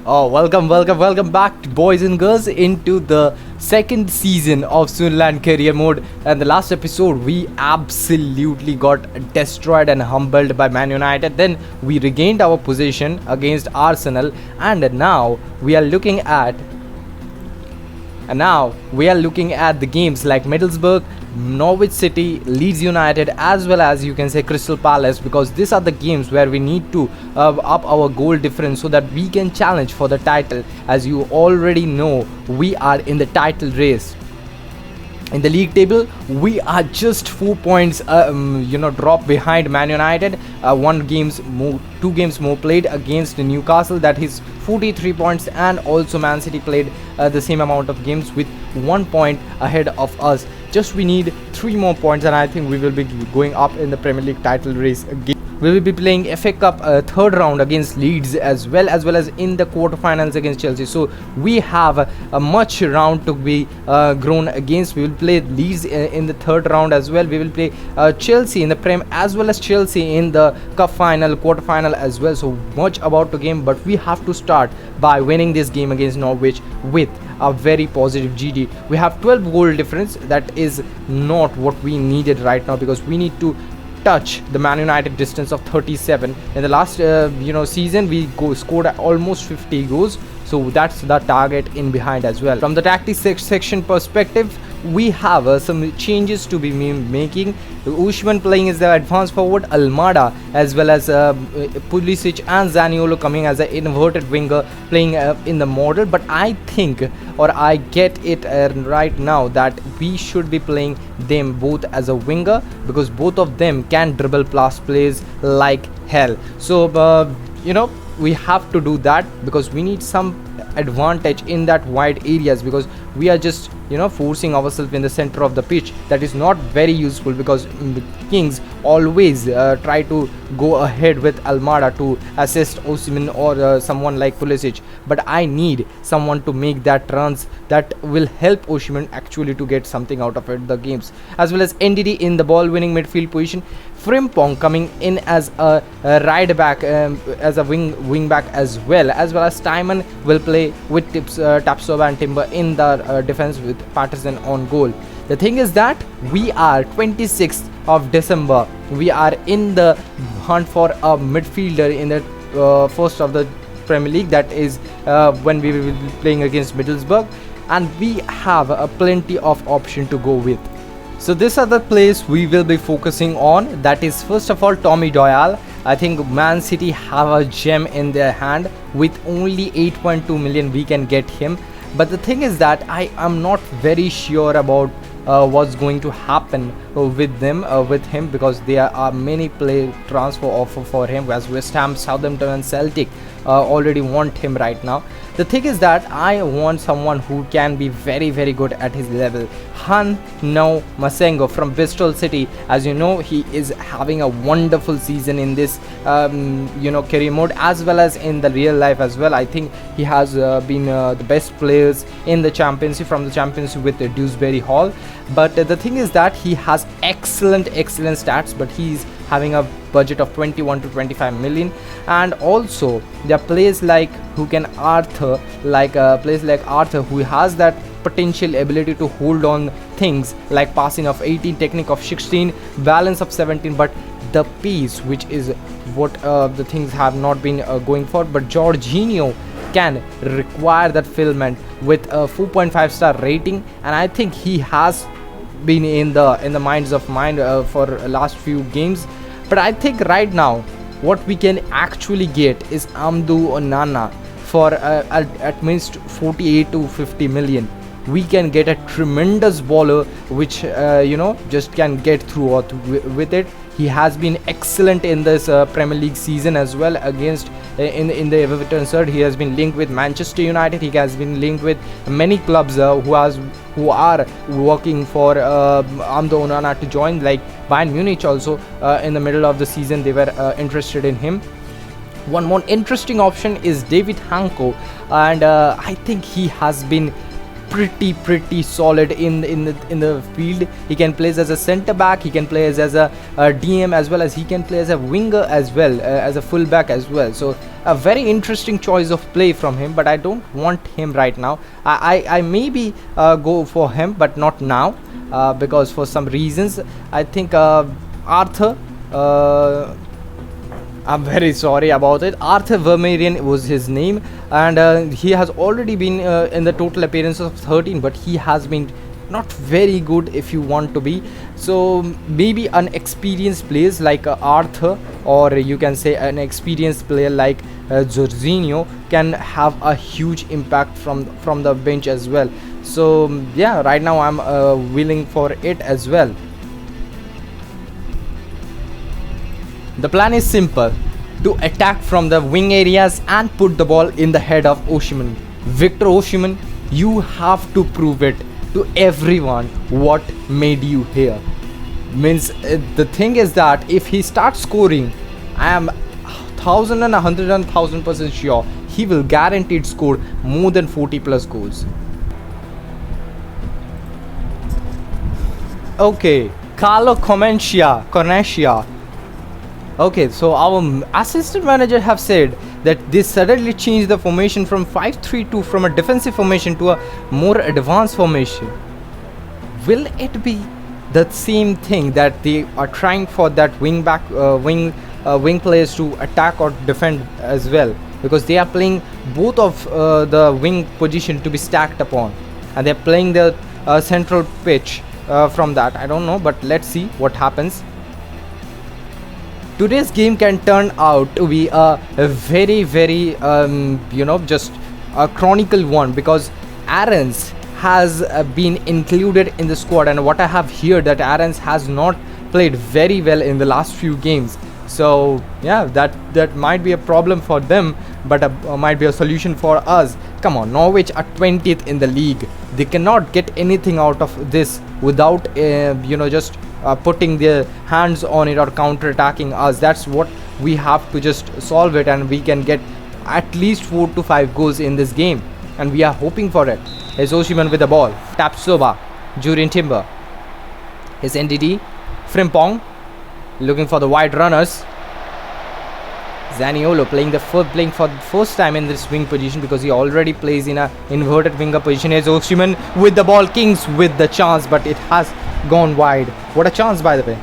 Oh, welcome back, boys and girls, into the second season of Sunderland Career Mode. And the last episode, we absolutely got destroyed and humbled by Man United. Then we regained our position against Arsenal, and now we are looking at the games like Middlesbrough, Norwich City, Leeds United, as well as you can say Crystal Palace, because these are the games where we need to up our goal difference so that we can challenge for the title. As you already know, we are in the title race. In the league table, we are just 4 points drop behind Man United. Two games more played against Newcastle, that is 43 points, and also Man City played the same amount of games with 1 point ahead of us. Just we need 3 more points, and I think we will be going up in the Premier League title race again. We will be playing FA Cup third round against Leeds as well as in the quarterfinals against Chelsea. So we have a much round to be grown against. We will play Leeds in the third round as well. We will play Chelsea in the Prem as well as Chelsea in the Cup final, quarterfinal as well. So much about the game, but we have to start by winning this game against Norwich with a very positive GD. We have 12 goal difference. That is not what we needed right now, because we need to touch the Man United distance of 37. In the last season, we scored almost 50 goals, so that's the target in behind as well. From the tactics section perspective, we have some changes to be making. Osimhen playing as the advanced forward, Almada as well as Pulisic and Zaniolo coming as an inverted winger playing in the model. But I think, or I get it right now, that we should be playing them both as a winger, because both of them can dribble past plays like hell. So we have to do that, because we need some advantage in that wide areas, because we are just forcing ourselves in the center of the pitch. That is not very useful, because the Kings always try to go ahead with Almada to assist Osimhen or someone like Pulisic. But I need someone to make that runs that will help Osimhen actually to get something out of it, the games. As well as NDD in the ball winning midfield position, Frimpong coming in as a right back, as a wing back as well as Tiemann will play with Tapsoba and Timber in the defense, with Patterson on goal. The thing is that we are 26th of December. We are in the hunt for a midfielder in the first of the Premier League. That is when we will be playing against Middlesbrough, and we have plenty of option to go with. So these are the players we will be focusing on. That is, first of all, Tommy Doyle. I think Man City have a gem in their hand. With only 8.2 million we can get him. But the thing is that I am not very sure about what's going to happen with him, because there are many play transfer offer for him, as West Ham, Southampton and Celtic already want him right now. The thing is that I want someone who can be very, very good at his level. No Masengo from Bristol City. As you know, he is having a wonderful season in this career mode as well as in the real life as well. I think he has been the best players in the championship, from the championship with Dewsbury Hall. But the thing is that he has excellent stats, but he's having a budget of 21 to 25 million. And also there are players like Arthur, who has that potential ability to hold on things like passing of 18, technique of 16, balance of 17, but the pace, which is what the things have not been going for. But Jorginho can require that filament with a 4.5 star rating, and I think he has been in the minds of mind for last few games. But I think right now what we can actually get is Amdu Onana for at least 48 to 50 million. We can get a tremendous baller which just can get through with it. He has been excellent in this Premier League season as well against in the Everton side. He has been linked with Manchester United. He has been linked with many clubs who are working for Amdo Onana to join, like Bayern Munich also. In the middle of the season they were interested in him. One more interesting option is David Hanko, and I think he has been pretty solid in the field. He can play as a center back, he can play as a DM, as well as he can play as a winger as well, as a full back as well. So a very interesting choice of play from him, but I don't want him right now. I maybe go for him, but not now, because for some reasons I think Arthur, I'm very sorry about it. Arthur Vermeeren was his name, and he has already been in the total appearances of 13, but he has been not very good if you want to be. So maybe an experienced player like Arthur, or you can say an experienced player like Jorginho can have a huge impact from the bench as well. So yeah, right now I'm willing for it as well. The plan is simple: to attack from the wing areas and put the ball in the head of Osimhen. Victor Osimhen, you have to prove it to everyone what made you here. Means the thing is that if he starts scoring, I am 1,100% sure he will guaranteed score more than 40 plus goals. Okay, Carlo Cornecia. Okay, so our assistant manager have said that this suddenly changed the formation from 5-3-2 from a defensive formation to a more advanced formation. Will it be the same thing that they are trying for, that wing wing players to attack or defend as well? Because they are playing both of the wing position to be stacked upon, and they're playing the central pitch from that. I don't know, but let's see what happens. Today's game can turn out to be a very just a chronicle one, because Aarons has been included in the squad, and what I have heard that Aarons has not played very well in the last few games. So yeah, that might be a problem for them, but might be a solution for us. Come on, Norwich are 20th in the league. They cannot get anything out of this without just putting their hands on it or counter-attacking us. That's what we have to just solve it, and we can get at least 4 to 5 goals in this game, and we are hoping for it. Here's Osimhen with the ball, Tapsoba, Julian Timber, his NDD, Frimpong looking for the wide runners. Zaniolo playing for the first time in this wing position, because he already plays in a inverted winger position. Here's Osimhen with the ball, Kings with the chance, but it has gone wide. What a chance, by the way.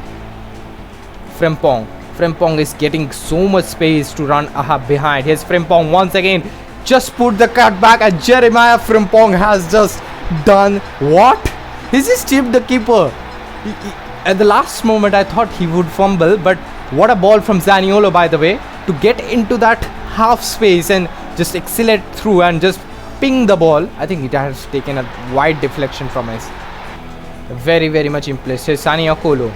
Frimpong is getting so much space to run behind. Here's Frimpong once again, just put the cut back, and Jeremiah Frimpong has just done what? He just chipped the keeper. At the last moment I thought he would fumble, but what a ball from Zaniolo, by the way, to get into that half space and just accelerate through and just ping the ball. I think it has taken a wide deflection from us. Very much impressed. Here's Zaniolo.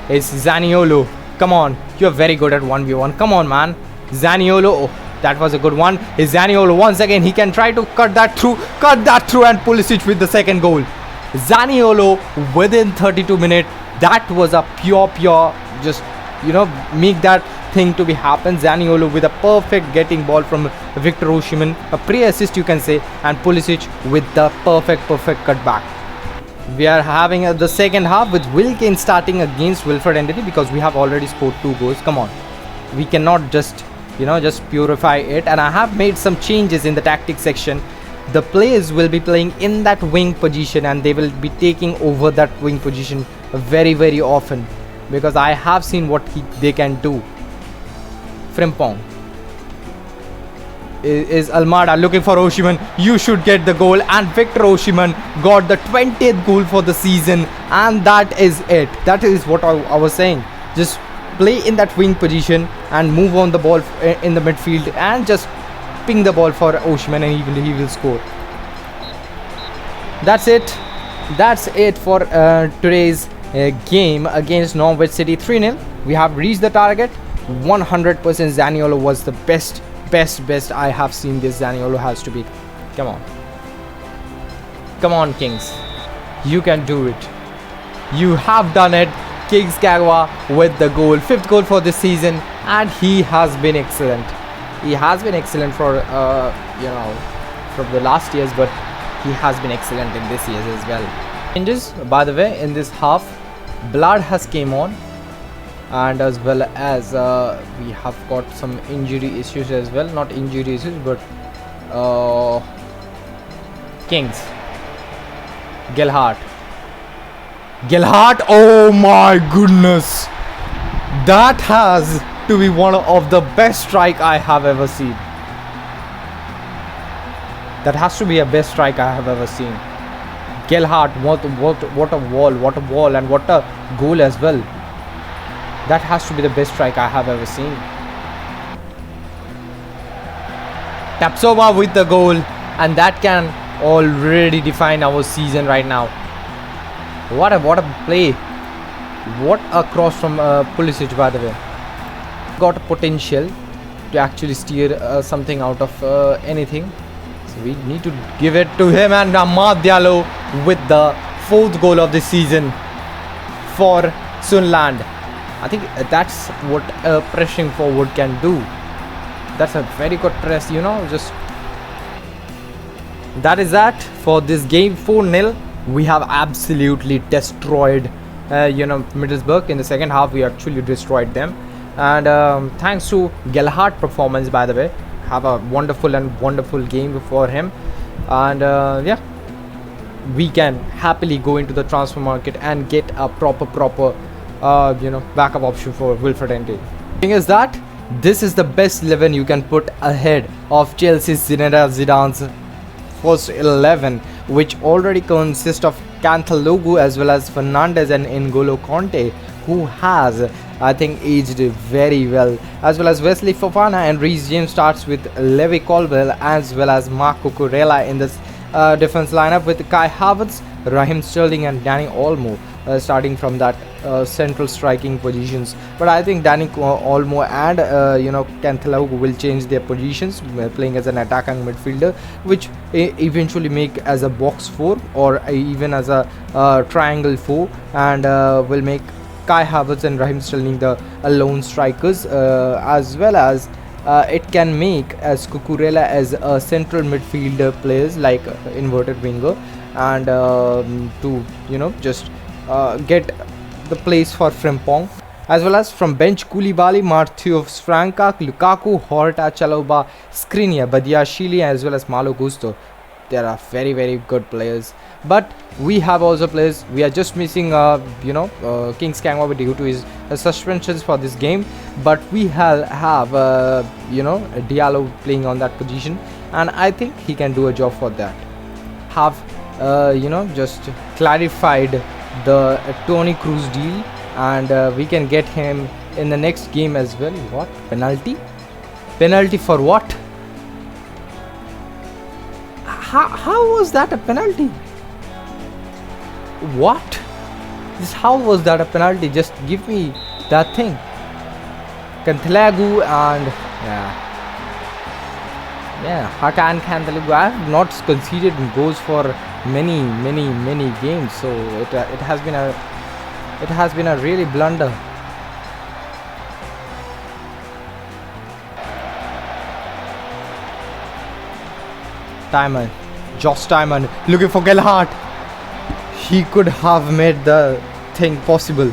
It's Zaniolo. Come on, you're very good at 1v1. Come on, man. Zaniolo. Oh, that was a good one. It's Zaniolo once again. He can try to cut that through, and Pulisic with the second goal. Zaniolo within 32 minutes. That was a pure just make that thing to be happen. Zaniolo with a perfect getting ball from Victor Osimhen, a pre-assist you can say, and Pulisic with the perfect cutback. We are having the second half with Will Kane starting against Wilfred Ndidi, because we have already scored 2 goals. Come on, we cannot just purify it, and I have made some changes in the tactics section. The players will be playing in that wing position, and they will be taking over that wing position very often, because I have seen what they can do. Frimpong is Almada looking for Osimhen. You should get the goal, and Victor Osimhen got the 20th goal for the season, and that is it. That is what I was saying. Just play in that wing position and move on the ball in the midfield, and just ping the ball for Osimhen, and he will score. That's it for today's game against Norwich City. 3-0. We have reached the target. 100% Zaniolo was the best I have seen. This Zaniolo has to be. Come on, Kings, you can do it. You have done it. Kings Kagawa with the goal, 5th goal for this season, and he has been excellent. He has been excellent for from the last years, but he has been excellent in this year as well. Changes, by the way, in this half, Blood has came on, and as well as we have got some injury issues as well. Not injury issues, but Kings. Gelhardt, oh my goodness, that has to be one of the best strike I have ever seen. That has to be a best strike I have ever seen. Gelhardt, what a wall, and what a goal as well. That has to be the best strike I have ever seen. Tapsova with the goal, and that can already define our season right now. What a play. What a cross from Pulisic, by the way. Got a potential to actually steer something out of anything. So we need to give it to him, and Amad Diallo with the 4th goal of the season for Sunderland. I think that's what pressing forward can do. That's a very good press, just that is that for this game. 4-0. We have absolutely destroyed Middlesbrough. In the second half we actually destroyed them, and thanks to Gelhardt performance, by the way. Have a wonderful game for him, and yeah, we can happily go into the transfer market and get a proper backup option for Wilfred Ndidi. Thing is that this is the best 11 you can put ahead of Chelsea's Zinedine Zidane's first 11, which already consists of Cantaloglu as well as Fernandes and N'Golo Conte, who has, I think, aged very well, as well as Wesley Fofana and Reece James starts with Levi Colwill as well as Marco Cucurella in this defense lineup, with Kai Havertz, Raheem Sterling and Danny Olmo starting from that central striking positions. But I think Danny Olmo and Cantaloglu will change their positions, playing as an attacking midfielder, which eventually make as a box 4 or even as a triangle 4, and will make Kai Havertz and Raheem Sterling the lone strikers, as well as it can make as Cucurella as a central midfielder players, like inverted winger, and to just get the place for Frimpong, as well as from bench Koulibaly, Matheus Franca, Lukaku, Horta, Chalobah, Skriniar, Badiashile as well as Malo Gusto. They are very good players, but we have also players. We are just missing Kings Kangwa due to his suspensions for this game, but we have Diallo playing on that position, and I think he can do a job for that. Have just clarified the Tony Cruz deal, and we can get him in the next game as well. What? Penalty for what? How was that a penalty? What? How was that a penalty? Just give me that thing. Cantaloglu and Hakan Cantaloglu. I have not conceded goals for many games, so it has been a really blunder. Josh Tymon looking for Gelhardt. He could have made the thing possible.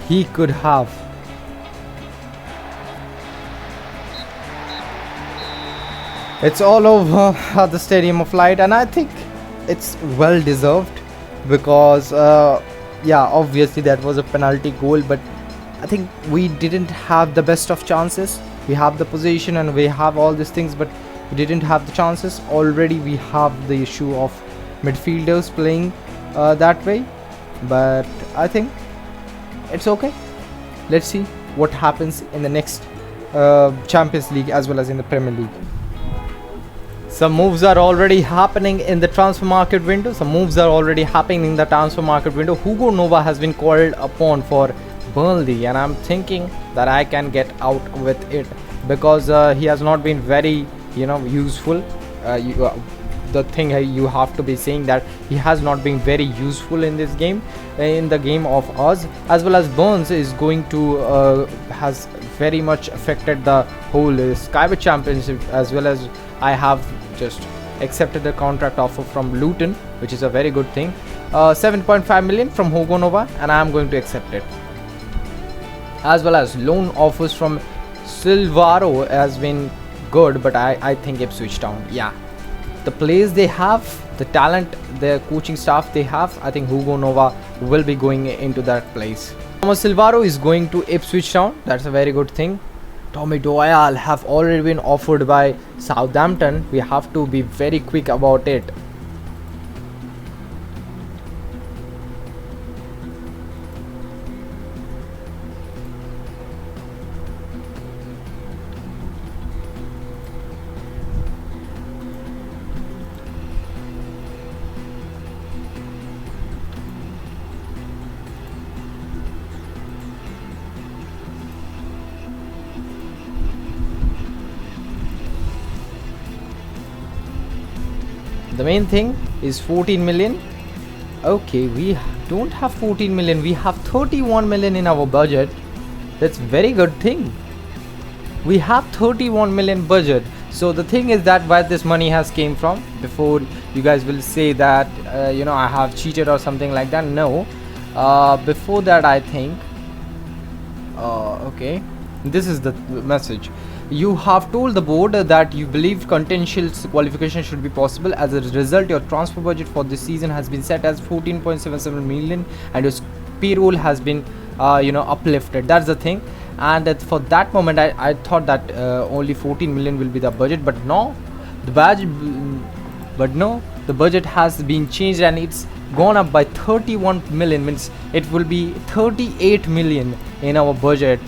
He could have. It's all over at the Stadium of Light, and I think it's well deserved, because obviously that was a penalty goal, but I think we didn't have the best of chances. We have the position and we have all these things, but we didn't have the chances. Already we have the issue of midfielders playing that way, but I think it's okay. Let's see what happens in the next Champions League as well as in the Premier League. Some moves are already happening in the transfer market window. Hugo Nova has been called upon for Burnley, and I'm thinking that I can get out with it, because he has not been very useful. The thing you have to be saying that he has not been very useful in this game, in the game of us, as well as Burns is going to has very much affected the whole Skyway Championship, as well as I have just accepted the contract offer from Luton, which is a very good thing. 7.5 million from Hugo Nova, and I am going to accept it. As well as loan offers from Silvaro has been good, but I think Ipswich Town, yeah, the players they have, the talent, the coaching staff they have, I think Hugo Nova will be going into that place. Thomas Silvaro is going to Ipswich Town, that's a very good thing. Tommy Doyle have already been offered by Southampton. We have to be very quick about it. The main thing is 14 million. Okay, we don't have 14 million, we have 31 million in our budget. That's very good thing. We have 31 million budget. So the thing is that where this money has came from, before you guys will say that I have cheated or something like that. No, before that I think okay, this is the message. You have told the board that you believe continental qualification should be possible. As a result, your transfer budget for this season has been set as 14.77 million and your payroll has been uplifted. That's the thing. And for that moment I thought that only 14 million will be the budget, but no, the budget has been changed and it's gone up by 31 million, means it will be 38 million in our budget.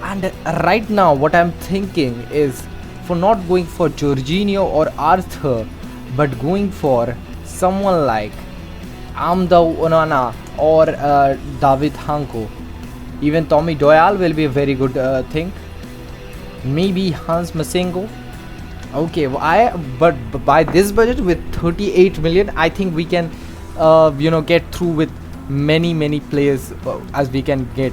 And right now what I'm thinking is for not going for Jorginho or Arthur, but going for someone like Amda Onana or David Hanko. Even Tommy Doyle will be a very good thing. Maybe Hans Masengo. Okay, but by this budget with 38 million, I think we can get through with many players as we can get.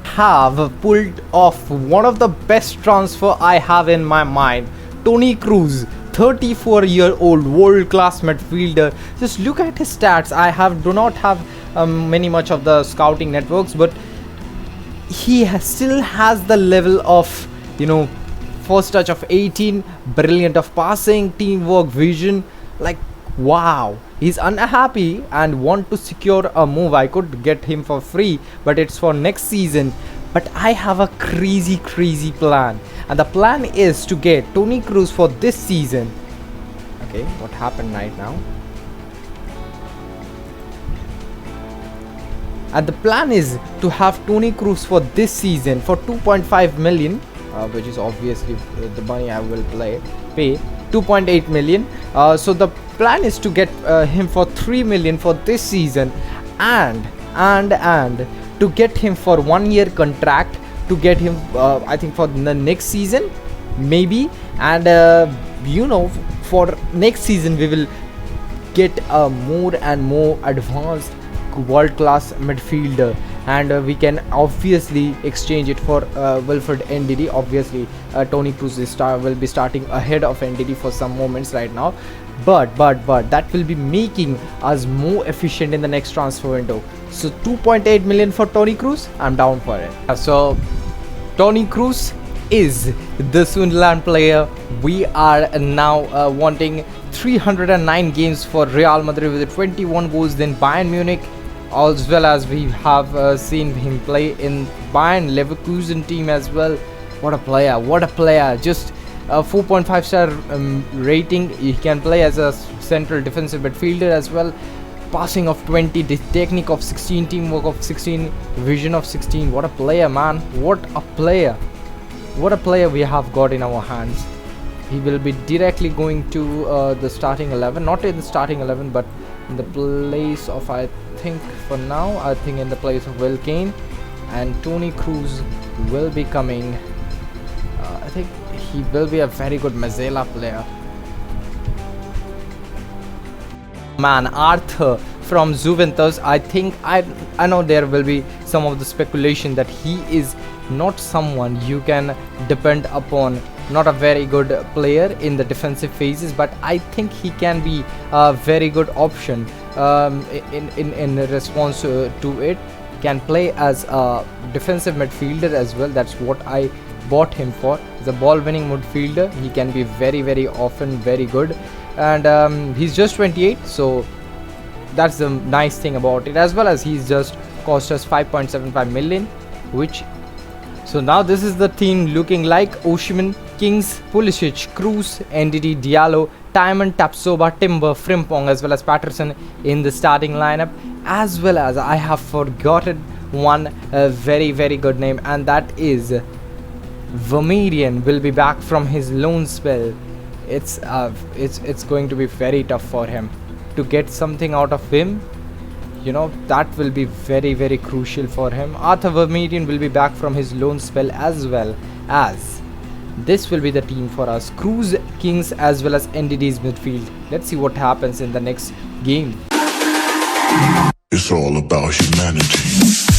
Have pulled off one of the best transfer I have in my mind. Toni Kroos, 34-year-old world-class midfielder. Just look at his stats. I do not have many much of the scouting networks, but he still has the level of first touch of 18, brilliant of passing, teamwork, vision. Like wow, he's unhappy and want to secure a move. I could get him for free, but it's for next season. But I have a crazy plan, and the plan is to get Toni Kroos for this season. Okay, what happened right now? And the plan is to have Toni Kroos for this season for 2.5 million, which is obviously the money I will pay 2.8 million. So the plan is to get him for 3 million for this season, and to get him for 1 year contract, to get him I think for the next season maybe, and for next season we will get a more and more advanced world-class midfielder, and we can obviously exchange it for Wilfred Ndidi. Obviously Toni Kroos will be starting ahead of Ndidi for some moments right now, but that will be making us more efficient in the next transfer window. So 2.8 million for Toni Kroos, I'm down for it. So Toni Kroos is the Sunderland player. We are now wanting 309 games for Real Madrid with 21 goals, then Bayern Munich, as well as we have seen him play in Bayern Leverkusen team as well. What a player, just a 4.5 star rating. He can play as a central defensive midfielder as well. Passing of 20, the technique of 16, teamwork of 16, vision of 16. What a player, man. What a player we have got in our hands. He will be directly going to the starting 11, not in the starting 11, but in the place of, I think in the place of Will Kane, and Toni Kroos will be coming. I think he will be a very good Mazzella player. Man, Arthur from Juventus. I think I know there will be some of the speculation that he is not someone you can depend upon not a very good player in the defensive phases, but I think he can be a very good option in response to it. Can play as a defensive midfielder as well. That's what I bought him for. He's a ball winning midfielder. He can be very often very good, and he's just 28, so that's the nice thing about it, as well as he's just cost us 5.75 million, which so now this is the team looking like: Osimhen, Kings, Pulisic, Cruz, NDD, Diallo, Tymon, Tapsoba, Timber, Frimpong, as well as Patterson in the starting lineup. As well as I have forgotten one very good name, and that is Vermilion will be back from his loan spell. It's going to be very tough for him to get something out of him. You know, that will be very crucial for him. Arthur Vermilion will be back from his loan spell, as well as this will be the team for us: Cruz, Kings, as well as NDD's midfield. Let's see what happens in the next game. It's all about humanity.